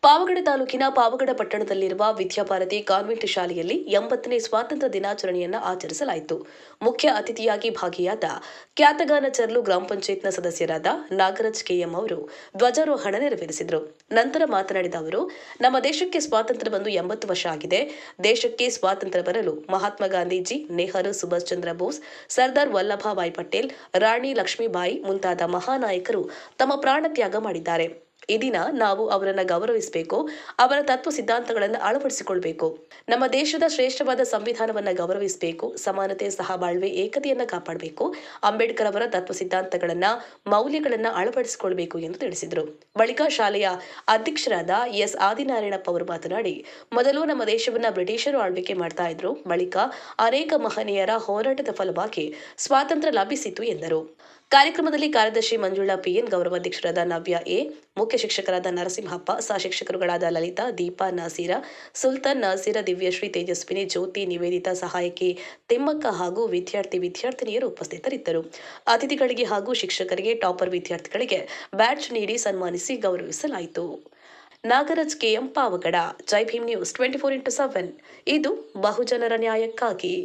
ಪಾವಗಡ ತಾಲೂಕಿನ ಪಾವಗಡ ಪಟ್ಟಣದಲ್ಲಿರುವ ವಿದ್ಯಾಭಾರತಿ ಕಾನ್ವೆಂಟ್ ಶಾಲೆಯಲ್ಲಿ 80ನೇ ಸ್ವಾತಂತ್ರ್ಯ ದಿನಾಚರಣೆಯನ್ನು ಆಚರಿಸಲಾಯಿತು. ಮುಖ್ಯ ಅತಿಥಿಯಾಗಿ ಭಾಗಿಯಾದ ಖ್ಯಾತಗಾನ ಚರ್ಲು ಗ್ರಾಮ ಪಂಚಾಯತ್ನ ಸದಸ್ಯರಾದ ನಾಗರಾಜ್ ಕೆಎಂ ಅವರು ಧ್ವಜಾರೋಹಣ ನೆರವೇರಿಸಿದರು. ನಂತರ ಮಾತನಾಡಿದ ಅವರು, ನಮ್ಮ ದೇಶಕ್ಕೆ ಸ್ವಾತಂತ್ರ್ಯ ಬಂದು 80 ವರ್ಷ ಆಗಿದೆ. ದೇಶಕ್ಕೆ ಸ್ವಾತಂತ್ರ್ಯ ಬರಲು ಮಹಾತ್ಮ ಗಾಂಧೀಜಿ, ನೆಹರು, ಸುಭಾಷ್ ಚಂದ್ರ ಬೋಸ್, ಸರ್ದಾರ್ ವಲ್ಲಭಭಾಯಿ ಪಟೇಲ್, ರಾಣಿ ಲಕ್ಷ್ಮೀಬಾಯಿ ಮುಂತಾದ ಮಹಾನಾಯಕರು ತಮ್ಮ ಪ್ರಾಣ ತ್ಯಾಗ ಮಾಡಿದ್ದಾರೆ. ಈ ದಿನ ನಾವು ಅವರನ್ನು ಗೌರವಿಸಬೇಕು, ಅವರ ತತ್ವ ಸಿದ್ಧಾಂತಗಳನ್ನು ಅಳವಡಿಸಿಕೊಳ್ಳಬೇಕು. ನಮ್ಮ ದೇಶದ ಶ್ರೇಷ್ಠವಾದ ಸಂವಿಧಾನವನ್ನು ಗೌರವಿಸಬೇಕು, ಸಮಾನತೆ, ಸಹಬಾಳ್ವೆ, ಏಕತೆಯನ್ನು ಕಾಪಾಡಬೇಕು. ಅಂಬೇಡ್ಕರ್ ಅವರ ತತ್ವ ಸಿದ್ಧಾಂತಗಳನ್ನ, ಮೌಲ್ಯಗಳನ್ನು ಅಳವಡಿಸಿಕೊಳ್ಳಬೇಕು ಎಂದು ತಿಳಿಸಿದರು. ಬಳಿಕ ಶಾಲೆಯ ಅಧ್ಯಕ್ಷರಾದ ಎಸ್ ಆದಿನಾರಾಯಣಪ್ಪ ಅವರು ಮಾತನಾಡಿ, ಮೊದಲು ನಮ್ಮ ದೇಶವನ್ನ ಬ್ರಿಟಿಷರು ಆಳ್ವಿಕೆ ಮಾಡ್ತಾ ಇದ್ರು. ಬಳಿಕ ಅನೇಕ ಮಹನೀಯರ ಹೋರಾಟದ ಫಲವಾಗಿ ಸ್ವಾತಂತ್ರ್ಯ ಲಭಿಸಿತು ಎಂದರು. ಕಾರ್ಯಕ್ರಮದಲ್ಲಿ ಕಾರ್ಯದರ್ಶಿ ಮಂಜುಳಾ ಪಿಎನ್, ಗೌರವಾಧ್ಯಕ್ಷರಾದ ನವ್ಯ ಎ, ಮುಖ್ಯ ಶಿಕ್ಷಕರಾದ ನರಸಿಂಹಪ್ಪ, ಸಹ ಶಿಕ್ಷಕರುಗಳಾದ ಲಲಿತಾ, ದೀಪಾ, ನಾಸೀರಾ, ಸುಲ್ತಾನ್, ನಾಸೀರಾ, ದಿವ್ಯಶ್ರೀ, ತೇಜಸ್ವಿನಿ, ಜ್ಯೋತಿ, ನಿವೇದಿತಾ, ಸಹಾಯಕಿ ತಿಮ್ಮಕ್ಕ ಹಾಗೂ ವಿದ್ಯಾರ್ಥಿನಿಯರು ಉಪಸ್ಥಿತರಿದ್ದರು. ಅತಿಥಿಗಳಿಗೆ ಹಾಗೂ ಶಿಕ್ಷಕರಿಗೆ, ಟಾಪರ್ ವಿದ್ಯಾರ್ಥಿಗಳಿಗೆ ಬ್ಯಾಡ್ಜ್ ನೀಡಿ ಸನ್ಮಾನಿಸಿ ಗೌರವಿಸಲಾಯಿತು. ನಾಗರಾಜ್ ಕೆಎಂ, ಪಾವಗಡ. ಜೈ ಭೀಮ್ ನ್ಯೂಸ್ 24x7. ಇದು ಬಹುಜನರ ನ್ಯಾಯಕ್ಕಾಗಿ.